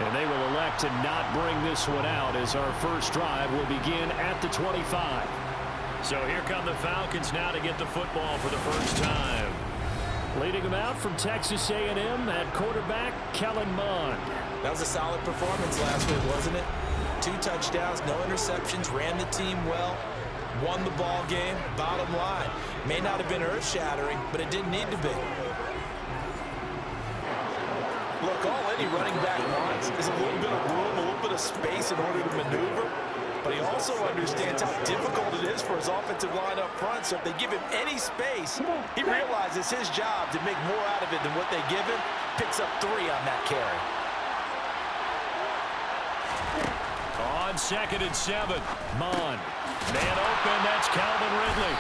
And they will elect to not bring this one out as our first drive will begin at the 25. So here come the Falcons now to get the football for the first time. Leading them out from Texas A&M at quarterback, Kellen Mond. That was a solid performance last week, wasn't it? 2 touchdowns, no interceptions, ran the team well, won the ball game. Bottom line, may not have been earth-shattering, but it didn't need to be. Look, all any running back wants is a little bit of room, a little bit of space in order to maneuver. But he also understands how difficult it is for his offensive line up front. So if they give him any space, he realizes his job to make more out of it than what they give him. Picks up 3 on that carry. On 2nd and 7, Mond. Man open, that's Calvin Ridley.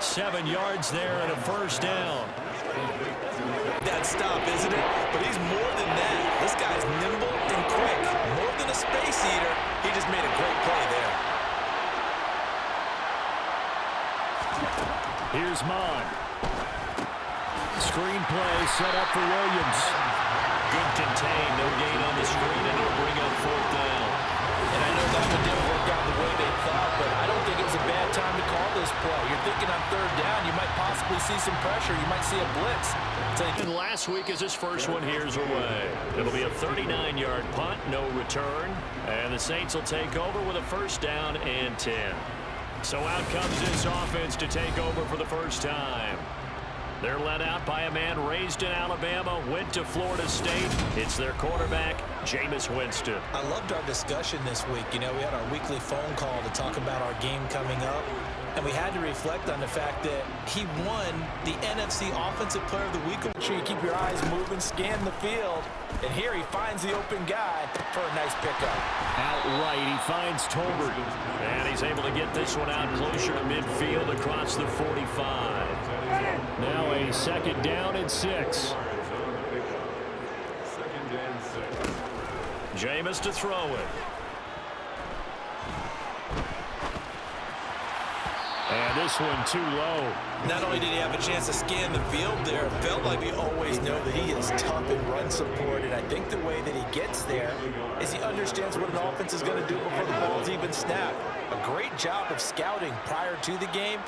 7 yards there and a first down. That stop, isn't it? But he's more than that. This guy's nimble and quick. More than a space eater. He just made a great play there. Here's Mond. Screen play set up for Williams. Good contain, no gain on the screen, and it'll bring up 4th down. And I know that one didn't work out the way they thought, but I don't think it was a bad time to call this play. You're thinking on 3rd down, you might possibly see some pressure. You might see a blitz. And last week as his first one here's away. It'll be a 39-yard punt, no return. And the Saints will take over with a first down and 10. So out comes this offense to take over for the first time. They're led out by a man raised in Alabama, went to Florida State. It's their quarterback, Jameis Winston. I loved our discussion this week. You know, we had our weekly phone call to talk about our game coming up. And we had to reflect on the fact that he won the NFC Offensive Player of the Week. Make sure you keep your eyes moving, scan the field. And here he finds the open guy for a nice pickup. Outright, he finds Tolbert. And he's able to get this one out closer to midfield across the 45. Now a 2nd down and 6. Jameis to throw it. And this one too low. Not only did he have a chance to scan the field there, it felt like we always know that he is tough in run support. And I think the way that he gets there is he understands what an offense is going to do before the ball's even snapped. A great job of scouting prior to the game,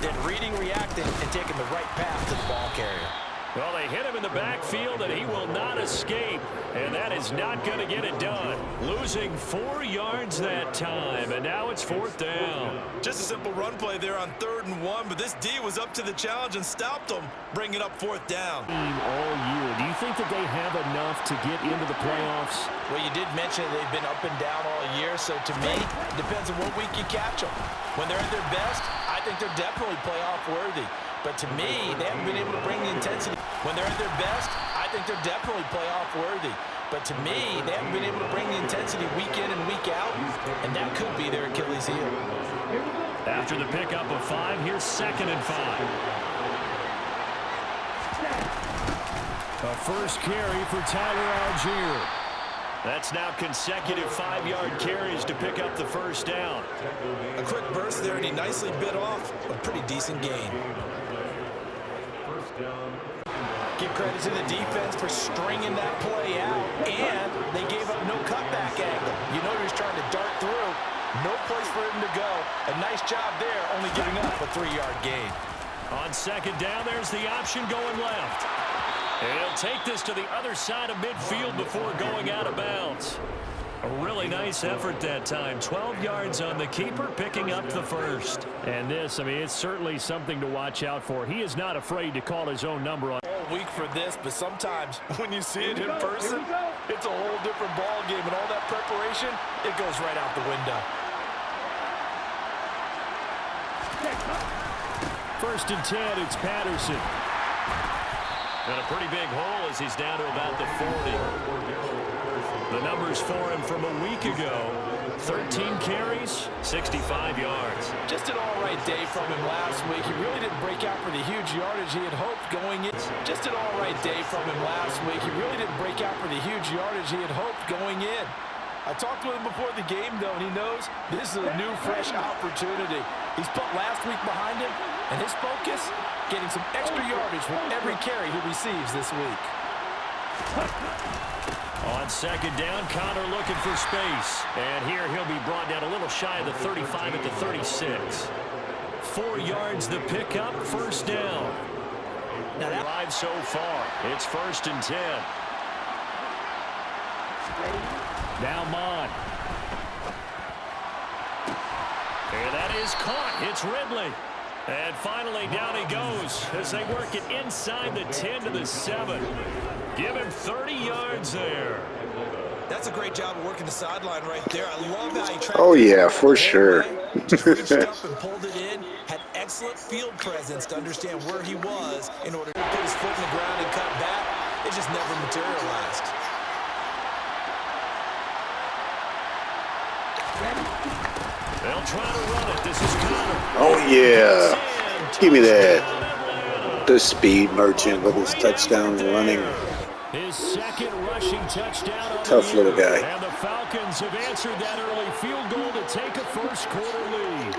then reading, reacting, and taking the right path to the ball carrier. Well, they hit him in the backfield, and he will not escape. And that is not going to get it done. Losing 4 yards that time, and now it's 4th down. Just a simple run play there on 3rd and 1, but this D was up to the challenge and stopped him, bringing up 4th down. All year, do you think that they have enough to get into the playoffs? Well, you did mention they've been up and down all year, so to me, it depends on what week you catch them. When they're at their best, I think they're definitely playoff worthy. But to me, they haven't been able to bring the intensity. When they're at their best, I think they're definitely playoff worthy. But to me, they haven't been able to bring the intensity week in and week out, and that could be their Achilles heel. After the pickup of 5, here's 2nd and 5. A first carry for Tyler Algier. That's now consecutive 5-yard carries to pick up the first down. A quick burst there, and he nicely bit off a pretty decent gain. Give credit to the defense for stringing that play out, and they gave up no cutback angle. You know he was trying to dart through. No place for him to go. A nice job there, only giving up a 3-yard gain. On 2nd down, there's the option going left. And he'll take this to the other side of midfield before going out of bounds. A really nice effort that time. 12 yards on the keeper, picking up the first. And this, I mean, it's certainly something to watch out for. He is not afraid to call his own number on. All week for this, but sometimes when you see it in person, it's a whole different ball game, and all that preparation, it goes right out the window. 1st and 10, it's Patterson. And a pretty big hole as he's down to about the 40. The numbers for him from a week ago, 13 carries, 65 yards. Just an all-right day from him last week. He really didn't break out for the huge yardage he had hoped going in. Just an all-right day from him last week. He really didn't break out for the huge yardage he had hoped going in. I talked to him before the game, though, and he knows this is a new, fresh opportunity. He's put last week behind him, and his focus, getting some extra yardage with every carry he receives this week. On second down, Connor looking for space. And here he'll be brought down a little shy of the 35 at the 36. 4 yards the pickup, first down. Now that drive so far, it's 1st and 10. Now Mon. And that is caught. It's Ridley. And finally down he goes as they work it inside the 10 to the 7. Give him 30 yards there. That's a great job of working the sideline right there. I love how he tracked. Oh yeah, for sure. Just reached up and pulled it in. Had excellent field presence to understand where he was in order to put his foot in the ground and cut back. It just never materialized. They'll try to run it. This is Connor. Oh yeah. Give me that. The speed merchant with his touchdown running. His second rushing touchdown of Tough the little year. guy. And the Falcons have answered that early field goal to take a first quarter lead.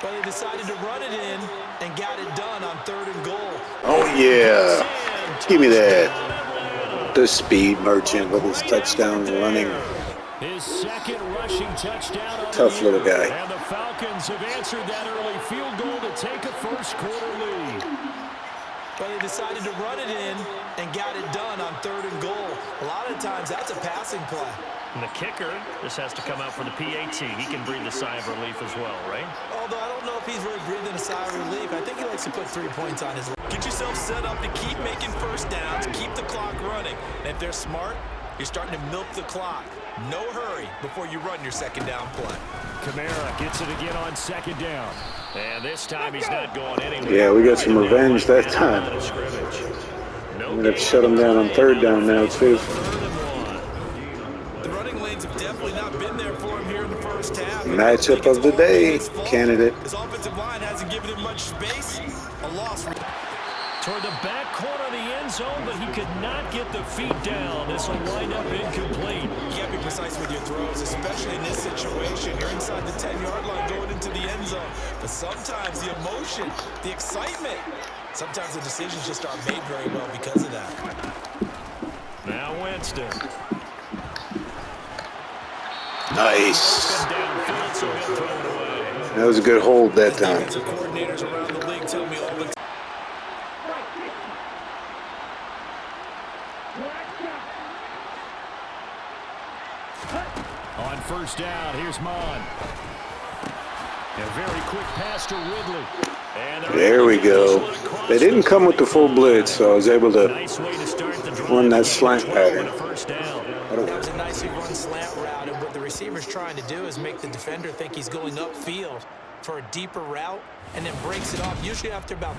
But they decided to run it in and got it done on 3rd and goal. Oh yeah. Give me that. The speed merchant with his touchdown running. His second rushing touchdown of Tough the year. little guy. And the Falcons have answered that early field goal to take a first quarter lead. But they decided to run it in and got it done on 3rd and goal. A lot of times that's a passing play. And the kicker just has to come out for the PAT. He can breathe a sigh of relief as well, right? Although I don't know if he's really breathing a sigh of relief. I think he likes to put 3 points on his list. Get yourself set up to keep making first downs, keep the clock running. And if they're smart, you're starting to milk the clock. No hurry before you run your second down play. Kamara gets it again on second down. And this time he's not going anywhere. Yeah, we got some revenge that time. I'm gonna shut him down on 3rd down now too. The running lanes have definitely not been there for him here in the first half. Matchup of the day, candidate. His offensive line hasn't given him much space. A loss. Toward the back corner of the end zone, but he could not get the feet down. This will wind up incomplete. You can't be precise with your throws, especially in this situation. You're inside the 10-yard line going into the end zone. But sometimes the emotion, the excitement, sometimes the decisions just aren't made very well because of that. Now Winston. Nice. That was a good hold that time. Defensive coordinators around the league tell me all the time. On first down, here's Mon. A very quick pass to Ridley. And There we go. They didn't come with the full blitz, so I was able to run that slant pattern. That was a nicely run slant route, and what the receiver's trying to do is make the defender think he's going upfield for a deeper route, and then breaks it off. Usually after about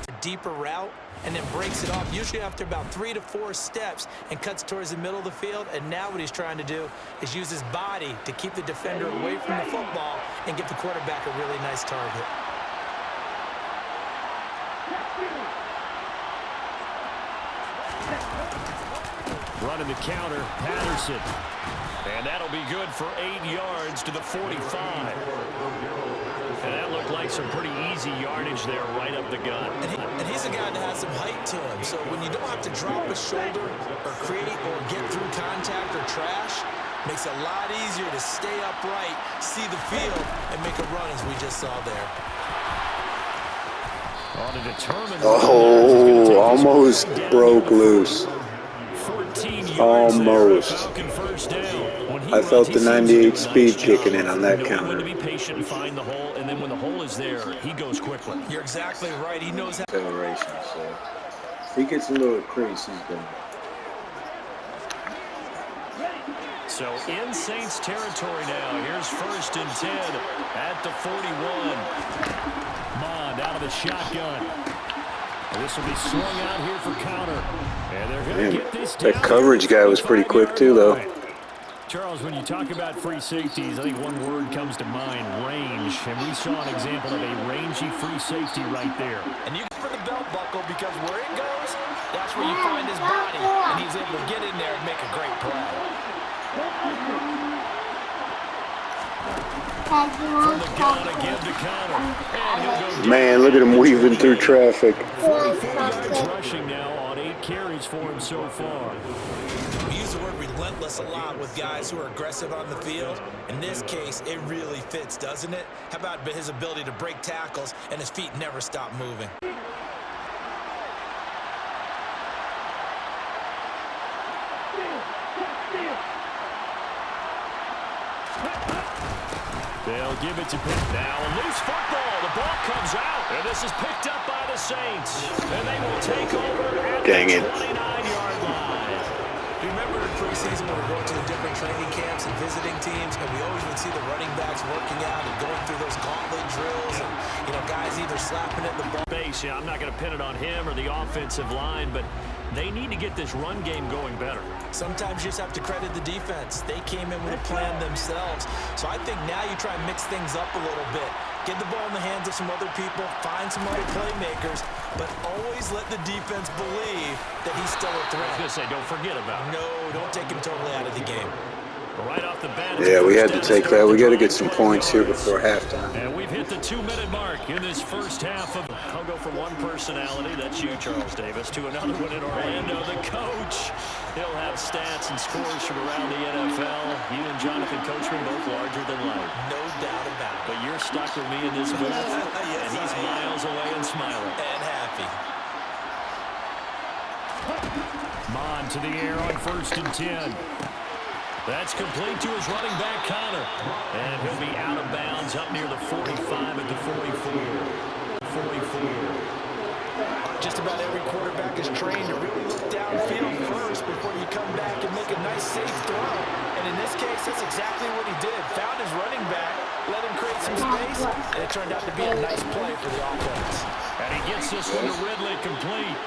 usually after about 3 to 4 steps, and cuts towards the middle of the field. And now what he's trying to do is use his body to keep the defender away from the football and give the quarterback a really nice target. Running the counter, Patterson. And that'll be good for 8 yards to the 45. And that looked like some pretty easy yardage there right up the gut. And he's a guy that has some height to him. So when you don't have to drop a shoulder or create or get through contact or trash, makes it a lot easier to stay upright, see the field, and make a run as we just saw there. On a determined Oh, almost broke loose. Almost. I felt the 98 speed kicking in on that counter. To be patient and find the hole, and then when the hole is there, he goes quickly. You're exactly right. He knows how. Acceleration, so if he gets a little crease, he's good. So in Saints territory now. Here's 1st and 10 at the 41. Mond out of the shotgun. And this will be swung out here for counter. And they're going to get this down. That coverage guy was pretty quick too, though. Charles, when you talk about free safeties, I think one word comes to mind, range. And we saw an example of a rangy free safety right there. And you for the belt buckle, because where it goes, that's where you find his body. And he's able to get in there and make a great play. From the gun, a give to Connor. And he'll go Man, look at him weaving through traffic. 44 yards rushing now on 8 carries for him so far. We use the word relentless a lot with guys who are aggressive on the field. In this case, it really fits, doesn't it? How about his ability to break tackles and his feet never stop moving? They'll give it to Pitt. Now a loose football. The ball comes out. And this is picked up by the Saints. And they will take over at Dang the it. 29-yard line. Do you remember in preseason when we were going to the different training camps and visiting teams, and we always would see the running backs working out and going through those gauntlet drills, and, you know, guys either slapping at the ball. Base, yeah, I'm not going to pin it on him or the offensive line, but they need to get this run game going better. Sometimes you just have to credit the defense. They came in with a plan themselves. So I think now you try and mix things up a little bit. Get the ball in the hands of some other people, find some other playmakers, but always let the defense believe that he's still a threat. I was going to say, don't forget about it. No, don't take him totally out of the game. Right off the bat. Yeah, we had to take that. We got to get some points here before halftime. And we've hit the 2-minute mark in this first half of. I'll go from one personality, that's you, Charles Davis, to another one in Orlando, the coach. He'll have stats and scores from around the NFL. You and Jonathan Coachman both larger than life. No doubt about it. But you're stuck with me in this booth, Yes, and he's miles away and smiling. And happy. Mon to the air on 1st and 10. That's complete to his running back, Connor. And he'll be out of bounds up near the 45 at the 44. 44. Just about every quarterback is trained to really look downfield first before you come back and make a nice, safe throw. And in this case, that's exactly what he did. Found his running back, let him create some space, and it turned out to be a nice play for the offense. And he gets this one to Ridley complete.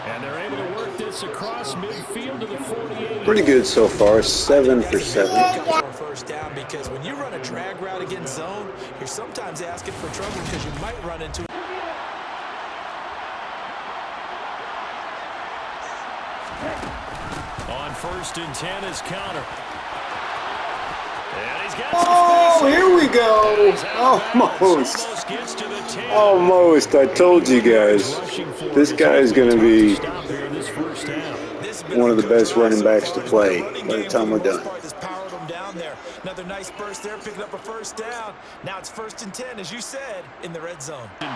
And they're able to work this across midfield to the 48. Pretty good so far, 7 for 7. First down, because when you run a drag route against zone, you're sometimes asking for trouble because you might run into it. On 1st and 10 is Connor. And he's got Oh, here we go. Almost. Gets to the 10. Almost. I told you guys. This guy is going to be one of the best running backs to play by the time we're done. Another nice burst there, picking up a first down. Now it's 1st and 10, as you said, in the red zone. 10.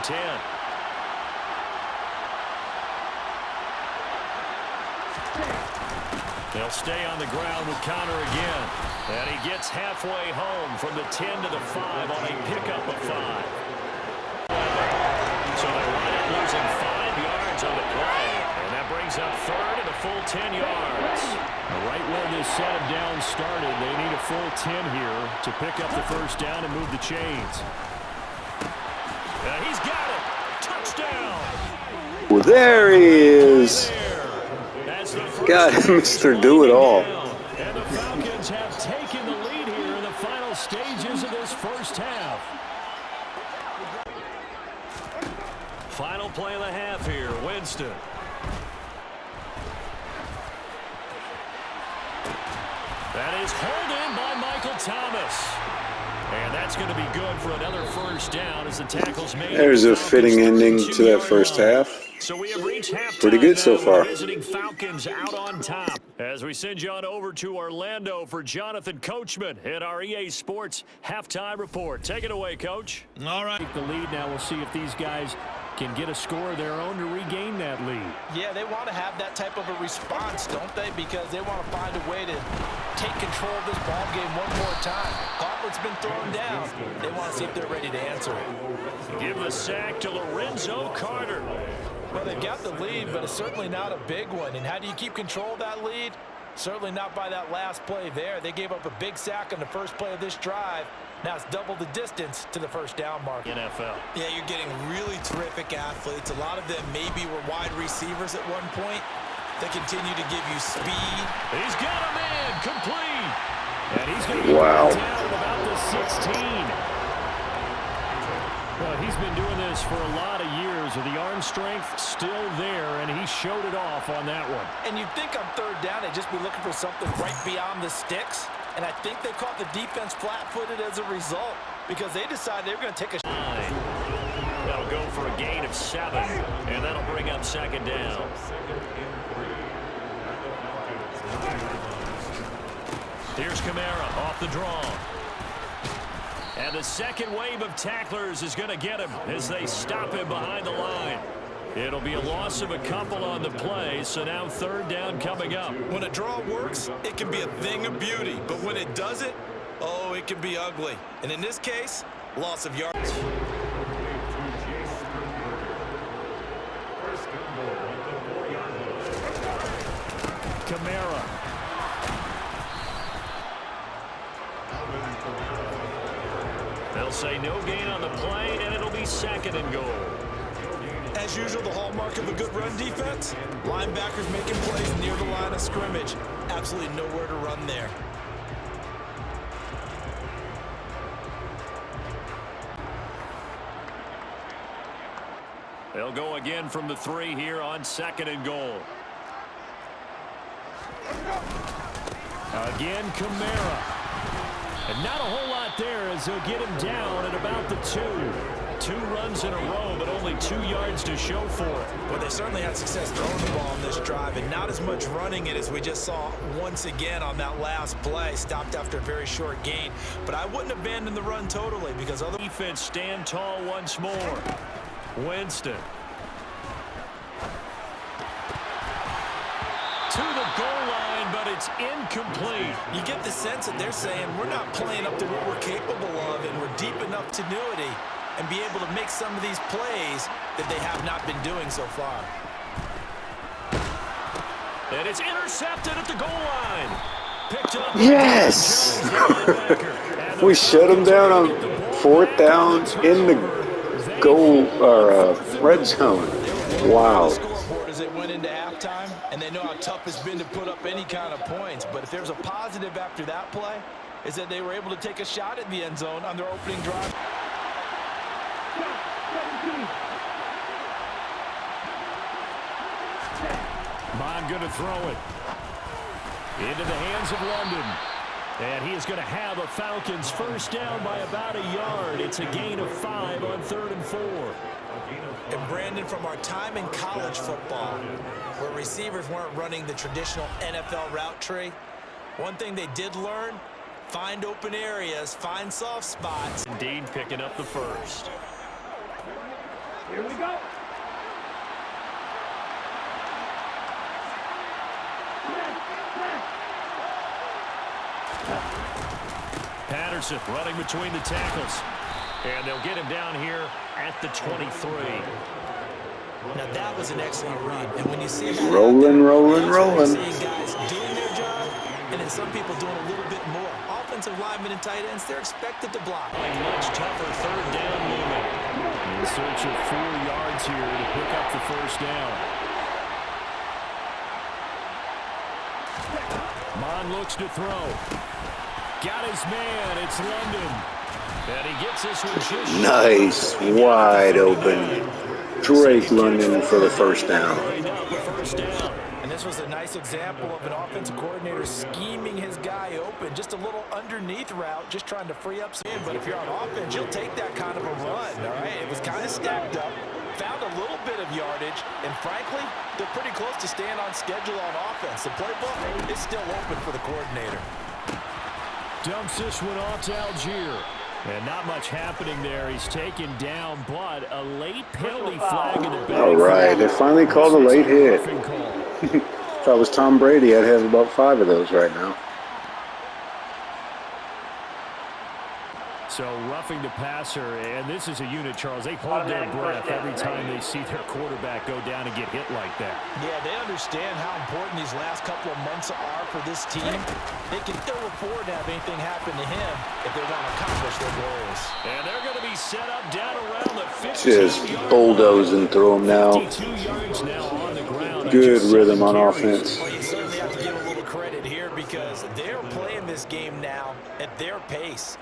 They'll stay on the ground with Connor again. And he gets halfway home from the 10 to the 5 on a pickup of 5. So they wind up losing 5 yards on the play. And that brings up 3rd and a full 10 yards. Right where this set of downs started, they need a full 10 here to pick up the first down and move the chains. He's got it. Touchdown. Well, there he is. God, Mr. Do-It-All. And the Falcons have taken the lead here in the final stages of this first half. Final play of the half here, Winston. That is hauled in by Michael Thomas. And that's going to be good for another first down as the tackle's made. There's a fitting ending to that first half. So we have reached halftime. Pretty good so far. Visiting Falcons out on top. As we send you on over to Orlando for Jonathan Coachman in our EA Sports halftime report. Take it away, Coach. All right. The lead now. We'll see if these guys can get a score of their own to regain that lead. Yeah, they want to have that type of a response, don't they? Because they want to find a way to take control of this ball game one more time. Gauntlet's been thrown down. They want to see if they're ready to answer it. Give the sack to Lorenzo Carter. Well, they've got the lead, but it's certainly not a big one. And how do you keep control of that lead? Certainly not by that last play there. They gave up a big sack on the first play of this drive. Now it's double the distance to the first down mark. NFL. Yeah, you're getting really terrific athletes. A lot of them maybe were wide receivers at one point. They continue to give you speed. He's got a man complete. And he's going to be Wow. down at about the 16. Well, he's been doing this for a lot of years with the arm strength still there, and he showed it off on that one. And you'd think on third down they'd just be looking for something right beyond the sticks. And I think they caught the defense flat-footed as a result. because they decided they were going to take a shot. That'll go for a gain of 7, and that'll bring up second down. Here's Kamara off the draw. And the second wave of tacklers is going to get him as they stop him behind the line. It'll be a loss of a couple on the play, so now third down coming up. When a draw works, it can be a thing of beauty, but when it doesn't, oh, it can be ugly. And in this case, loss of yards. Kamara. They'll say no gain on the play, and it'll be second and goal. As usual, the hallmark of a good run defense, linebackers making plays near the line of scrimmage. Absolutely nowhere to run there. They'll go again from the 3 here on second and goal. Again, Kamara. And not a whole lot there as they'll get him down at about the 2. 2 runs in a row, but only 2 yards to show for it. Well, they certainly had success throwing the ball on this drive, and not as much running it as we just saw once again on that last play. Stopped after a very short gain. But I wouldn't abandon the run totally because other defense stand tall once more. Winston. To the goal line, but it's incomplete. You get the sense that they're saying we're not playing up to what we're capable of, and we're deep enough tenuity and be able to make some of these plays that they have not been doing so far. And it's intercepted at the goal line. Picked up. Yes! We shut them down on 4th down in the goal or red zone. Wow. As they went into halftime, and they know how tough it's been to put up any kind of points. But if there's a positive after that play, is that they were able to take a shot at the end zone on their opening drive. Bond going to throw it into the hands of London. And he is going to have a Falcons first down by about a yard. It's a gain of 5 on 3rd and 4. And Brandon, from our time in college football, where receivers weren't running the traditional NFL route tree, one thing they did learn, find open areas, find soft spots. Indeed, picking up the first. Here we go. Patterson running between the tackles. And they'll get him down here at the 23. Now that was an excellent read. And when you see that rolling. seeing guys doing their job, and then some people doing a little bit more. Offensive linemen and tight ends, they're expected to block. A much tougher third down movement. In search of 4 yards here to pick up the first down. Mon looks to throw. Got his man. It's London. And he gets this one just Nice, wide open. Drake London for the first down. And this was a nice example of an offensive coordinator scheming his guy open. Just a little underneath route, just trying to free up some. But if you're on offense, you'll take that kind of a run, all right? It was kind of stacked up, found a little bit of yardage, and frankly, they're pretty close to staying on schedule on offense. The playbook is still open for the coordinator. Dumps this one off to Algier. And not much happening there. He's taken down, but a late penalty flag in the back. All right, they finally called a late hit. If I was Tom Brady, I'd have about 5 of those right now. So roughing the passer, and this is a unit, Charles. They hold their breath every time they see their quarterback go down and get hit like that. Yeah, they understand how important these last couple of months are for this team. They can ill afford to have anything happen to him if they want to accomplish their goals. And they're going to be set up down around the 15-yard Just bulldoze and throw them now. 52 yards now on the ground. Good rhythm on offense. Well, you certainly have to give a little credit here because they're playing this game now at their pace.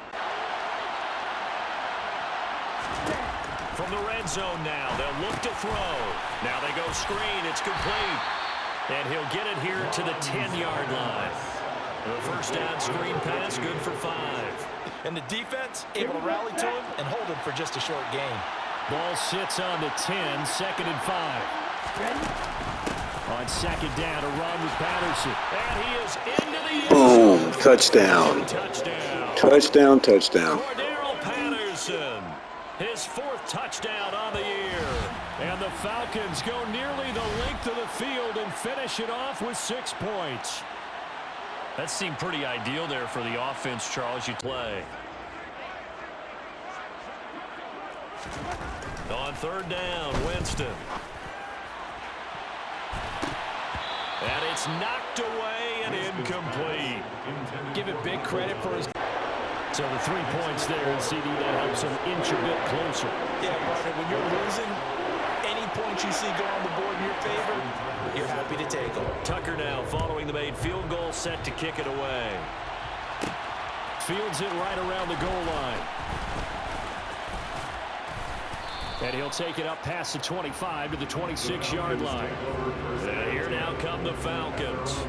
From the red zone now, they'll look to throw. Now they go screen. It's complete. And he'll get it here to the 10-yard line. The first down screen pass, good for 5. And the defense able to rally to him and hold him for just a short gain. Ball sits on the 10, 2nd and 5. On 2nd down, a run with Patterson. And he is into the end zone. Boom. Touchdown. Touchdown. Touchdown, touchdown. Cordero Patterson, his 4th touchdown on the year. And the Falcons go nearly the length of the field and finish it off with 6 points. That seemed pretty ideal there for the offense, Charles, you play. On 3rd down, Winston. And it's knocked away and incomplete. Give it big credit for his... So the 3 points there, and CD, that helps him inch a bit closer. Yeah, partner, when you're losing, any points you see go on the board in your favor, you're happy to take them. Tucker now following the made field goal, set to kick it away. Fields it right around the goal line. And he'll take it up past the 25 to the 26-yard line. And here now come the Falcons.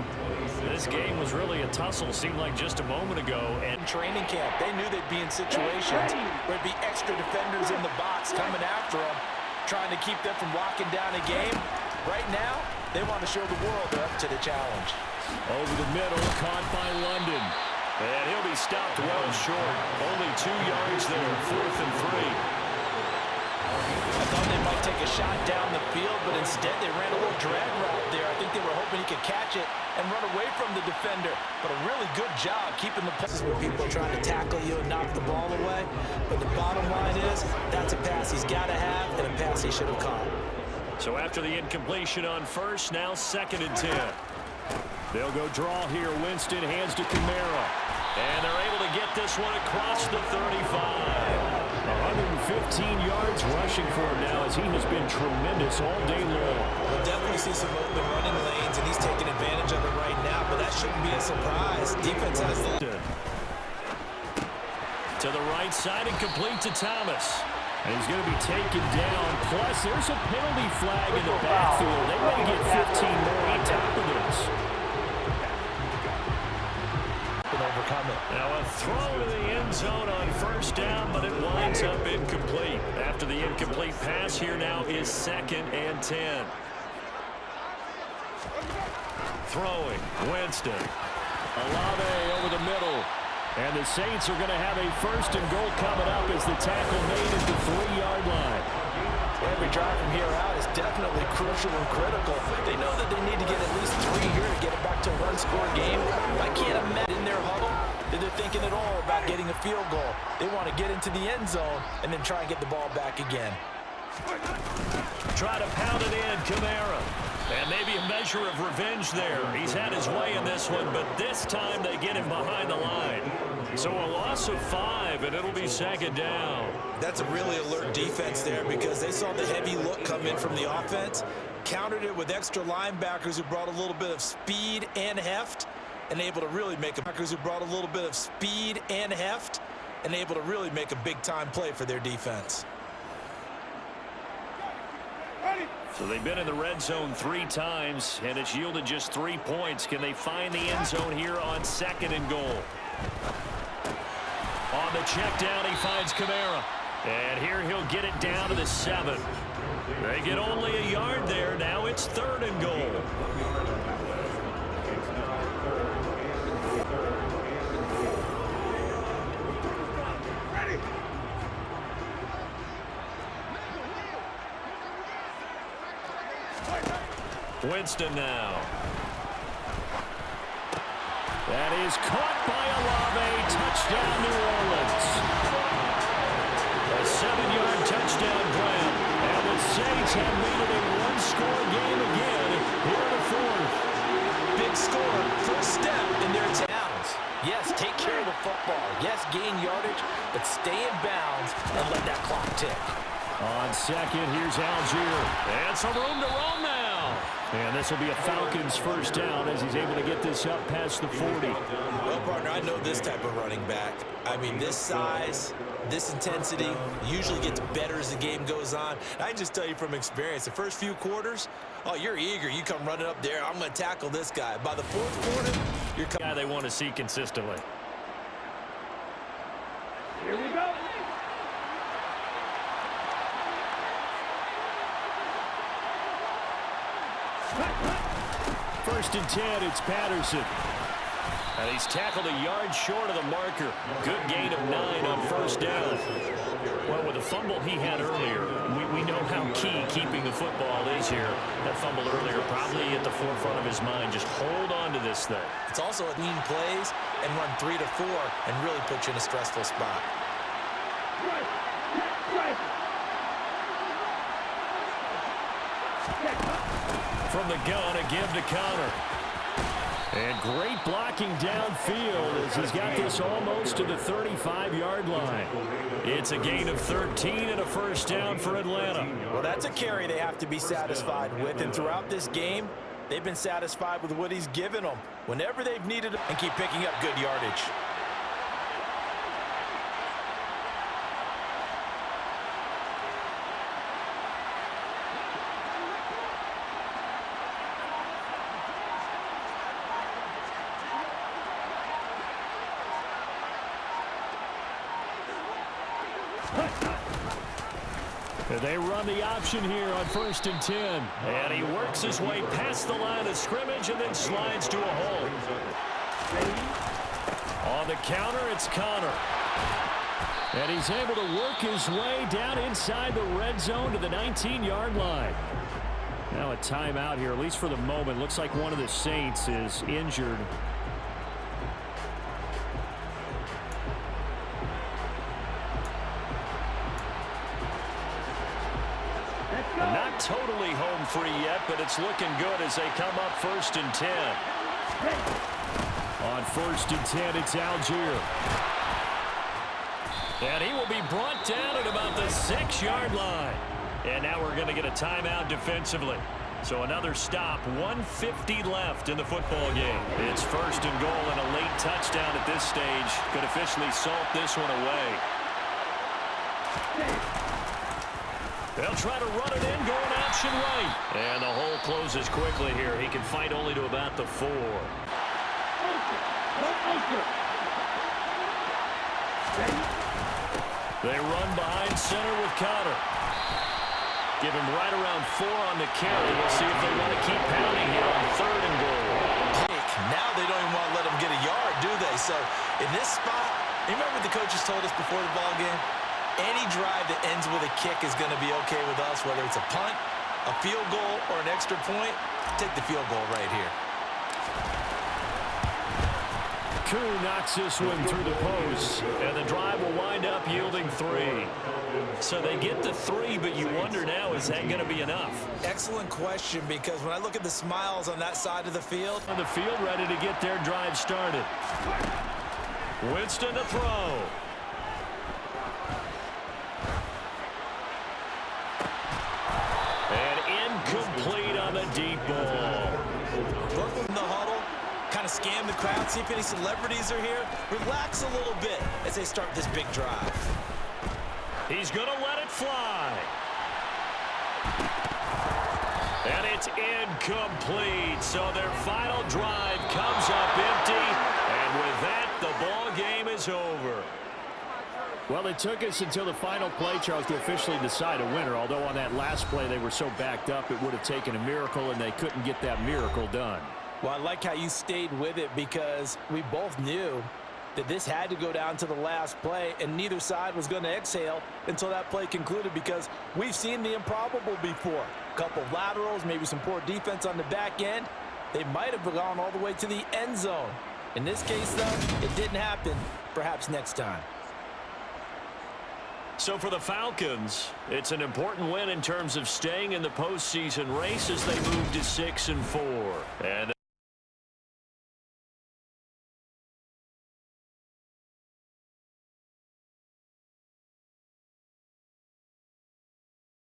This game was really a tussle, seemed like just a moment ago. And Training camp, they knew they'd be in situations where there'd be extra defenders in the box coming after them, trying to keep them from locking down a game. Right now, they want to show the world they're up to the challenge. over the middle, caught by London. And he'll be stopped well short. Only 2 yards there, 4th and 3. I thought they might take a shot down the field, but instead they ran a little drag route there. I think they were hoping he could catch it and run away from the defender. But a really good job keeping the passes where people are trying to tackle you and knock the ball away. But the bottom line is, that's a pass he's got to have and a pass he should have caught. So after the incompletion on first, now 2nd and 10. They'll go draw here. Winston hands to Camara. And they're able to get this one across the 35. 115 yards rushing for him now, as he has been tremendous all day long. We'll definitely see some open running lanes, and he's taking advantage of it right now, but that shouldn't be a surprise. Defense has the... To the right side and complete to Thomas. And he's going to be taken down. Plus, there's a penalty flag in the backfield. They may get 15 more on top of this. Overcome it. Now a throw to the end zone on first down, but it winds up incomplete. After the incomplete pass, here now is 2nd and 10. Throwing, Winston. Olave over the middle. And the Saints are going to have a 1st and goal coming up as the tackle made at the 3-yard line. Every drive from here out is definitely crucial and critical. They know that they need to get at least 3 here to get it back to a run-score game. I can't imagine in their huddle that they're thinking at all about getting a field goal. They want to get into the end zone and then try and get the ball back again. Try to pound it in, Camara. And maybe a measure of revenge there. He's had his way in this one, but this time they get him behind the line. So a loss of 5, and it'll be 2nd down. That's a really alert defense there because they saw the heavy look come in from the offense, countered it with extra linebackers who brought a little bit of speed and heft, and able to really make a big-time play for their defense. So they've been in the red zone 3 times, and it's yielded just 3 points. Can they find the end zone here on 2nd and goal? On the check down, he finds Camara. And here he'll get it down to the 7. They get only a yard there. Now it's 3rd and goal. Winston now. That is caught by Olave. Touchdown, New Orleans. A 7-yard touchdown grab. And the Saints have made it a one-score game again here in the 4th. Big score, first step in their towns. Yes, take care of the football. Yes, gain yardage, but stay in bounds and let that clock tick. On 2nd, here's Algier. And some room to roam now. And this will be a Falcons first down as he's able to get this up past the 40. Well, partner, I know this type of running back. I mean, this size, this intensity usually gets better as the game goes on. I can just tell you from experience, the first few quarters, oh, you're eager. You come running up there, I'm going to tackle this guy. By the fourth quarter, you're coming. Guy they want to see consistently. Here we go. First and 10, it's Patterson. And he's tackled a yard short of the marker. Good gain of 9 on first down. Well, with the fumble he had earlier, we know how key keeping the football is here. That fumble earlier probably at the forefront of his mind. Just hold on to this thing. It's also a clean plays and run 3 to 4 and really put you in a stressful spot. From the gun, a give to Connor. And great blocking downfield as he's got this almost to the 35-yard line. It's a gain of 13 and a first down for Atlanta. Well, that's a carry they have to be satisfied with. And throughout this game, they've been satisfied with what he's given them whenever they've needed him and keep picking up good yardage. They run the option here on first and 10. And he works his way past the line of scrimmage and then slides to a hole. On the counter, it's Connor. And he's able to work his way down inside the red zone to the 19-yard line. Now a timeout here, at least for the moment. Looks like one of the Saints is injured. Not totally home free yet, but it's looking good as they come up first and 10. On first and 10, it's Algier. And he will be brought down at about the 6-yard line. And now we're going to get a timeout defensively. So another stop, 1:50 left in the football game. It's first and goal and a late touchdown at this stage. Could officially salt this one away. They'll try to run it in, going option right. And the hole closes quickly here. He can fight only to about the 4. They run behind center with Connor. Give him right around 4 on the carry. We'll see if they want to keep pounding here on third and goal. Now they don't even want to let him get a yard, do they? So in this spot, remember what the coaches told us before the ball game? Any drive that ends with a kick is going to be okay with us, whether it's a punt, a field goal, or an extra point. Take the field goal right here. Koo knocks this one through the post, and the drive will wind up yielding 3. So they get the 3, but you wonder now, is that going to be enough? Excellent question, because when I look at the smiles on that side of the field. On the field ready to get their drive started. Winston to throw. Complete on the deep ball. Work in the huddle, kind of scan the crowd, see if any celebrities are here. Relax a little bit as they start this big drive. He's going to let it fly. And it's incomplete. So their final drive comes up empty. And with that, the ball game is over. Well, it took us until the final play, Charles, to officially decide a winner. Although on that last play they were so backed up, it would have taken a miracle, and they couldn't get that miracle done. Well, I like how you stayed with it because we both knew that this had to go down to the last play, and neither side was going to exhale until that play concluded because we've seen the improbable before. A couple of laterals, maybe some poor defense on the back end. They might have gone all the way to the end zone. In this case, though, it didn't happen. Perhaps next time. So for the Falcons, it's an important win in terms of staying in the postseason race as they move to 6-4. And